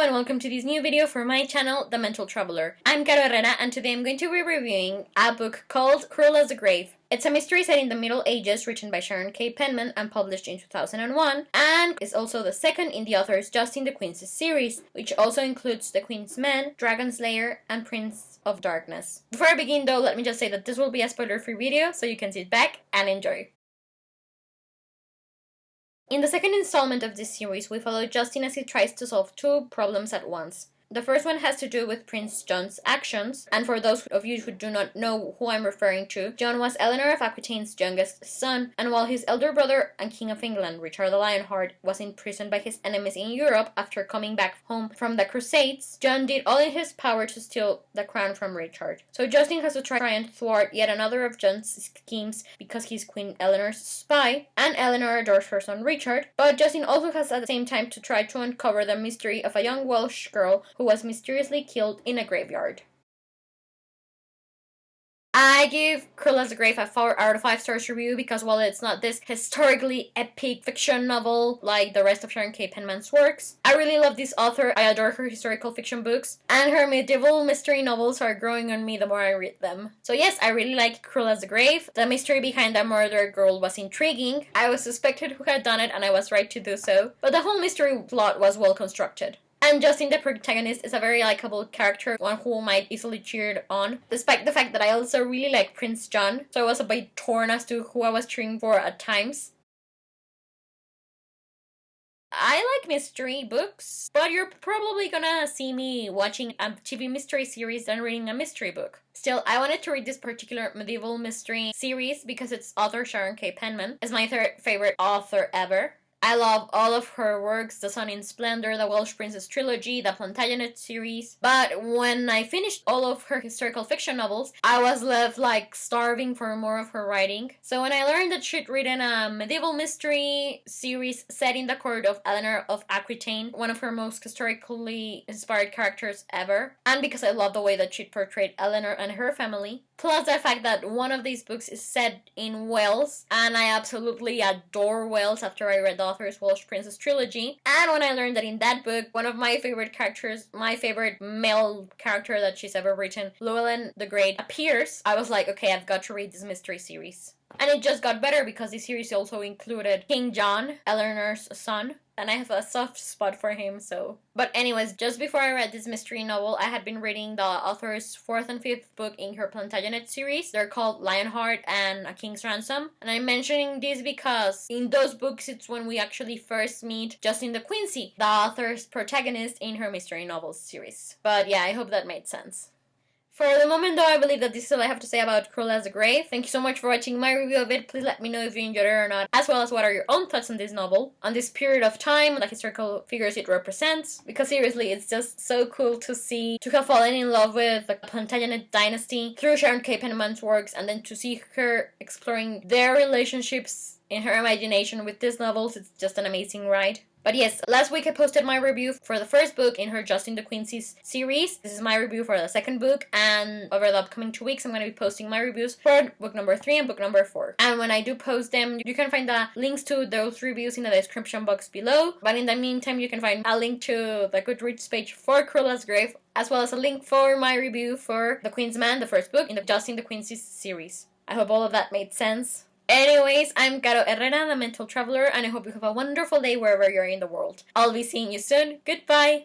and welcome to this new video for my channel, The Mental Traveler. I'm Caro Herrera and today I'm going to be reviewing a book called Cruel as the Grave. It's a mystery set in the Middle Ages written by Sharon Kay Penman and published in 2001, and is also the second in the author's Justin the Quincy series, which also includes The Queen's Men, Dragon Slayer, and Prince of Darkness. Before I begin though, let me just say that this will be a spoiler-free video, so you can sit back and enjoy. In the second installment of this series, we follow Justin as he tries to solve two problems at once. The first one has to do with Prince John's actions, and for those of you who do not know who I'm referring to, John was Eleanor of Aquitaine's youngest son, and while his elder brother and King of England, Richard the Lionheart, was imprisoned by his enemies in Europe after coming back home from the Crusades, John did all in his power to steal the crown from Richard. So Justin has to try and thwart yet another of John's schemes because he's Queen Eleanor's spy, and Eleanor adores her son Richard, but Justin also has at the same time to try to uncover the mystery of a young Welsh girl who was mysteriously killed in a graveyard. I give Cruel as the Grave a 4 out of 5 stars review because while it's not this historically epic fiction novel like the rest of Sharon Kay Penman's works, I really love this author. I adore her historical fiction books, and her medieval mystery novels are growing on me the more I read them. So yes, I really like Cruel as the Grave. The mystery behind the murdered girl was intriguing. I was suspected who had done it and I was right to do so, but the whole mystery plot was well constructed. And Justin, the protagonist, is a very likable character, one who might easily cheered on, despite the fact that I also really like Prince John, so I was a bit torn as to who I was cheering for at times. I like mystery books, but you're probably gonna see me watching a TV mystery series than reading a mystery book. Still, I wanted to read this particular medieval mystery series because its author, Sharon Kay Penman, is my third favorite author ever. I love all of her works, The Sun in Splendor, the Welsh Princess trilogy, the Plantagenet series, but when I finished all of her historical fiction novels, I was left like starving for more of her writing. So when I learned that she'd written a medieval mystery series set in the court of Eleanor of Aquitaine, one of her most historically inspired characters ever, and because I love the way that she'd portrayed Eleanor and her family, plus the fact that one of these books is set in Wales, and I absolutely adore Wales after I read the author's Welsh Princess trilogy. And when I learned that in that book, one of my favorite characters, my favorite male character that she's ever written, Llewellyn the Great, appears, I was like, okay, I've got to read this mystery series. And it just got better because the series also included King John, Eleanor's son, and I have a soft spot for him, so. But anyways, just before I read this mystery novel, I had been reading the author's 4th and 5th book in her Plantagenet series. They're called Lionheart and A King's Ransom. And I'm mentioning this because in those books, it's when we actually first meet Justin the Quincy, the author's protagonist in her mystery novels series. But yeah, I hope that made sense. For the moment though, I believe that this is all I have to say about Cruel as the Grave. Thank you so much for watching my review of it. Please let me know if you enjoyed it or not, as well as what are your own thoughts on this novel, on this period of time, the historical figures it represents, because seriously, it's just so cool to see, to have fallen in love with the Plantagenet dynasty through Sharon Kay Penman's works, and then to see her exploring their relationships in her imagination with these novels. It's just an amazing ride. But yes, last week I posted my review for the first book in her Justin the Quincy's series. This is my review for the second book, and over the upcoming 2 weeks I'm going to be posting my reviews for book number 3 and book number 4. And when I do post them, you can find the links to those reviews in the description box below. But in the meantime, you can find a link to the Goodreads page for Cruel as the Grave, as well as a link for my review for The Queen's Man, the first book in the Justin the Quincy's series. I hope all of that made sense. Anyways, I'm Caro Herrera, the Mental Traveler, and I hope you have a wonderful day wherever you're in the world. I'll be seeing you soon. Goodbye!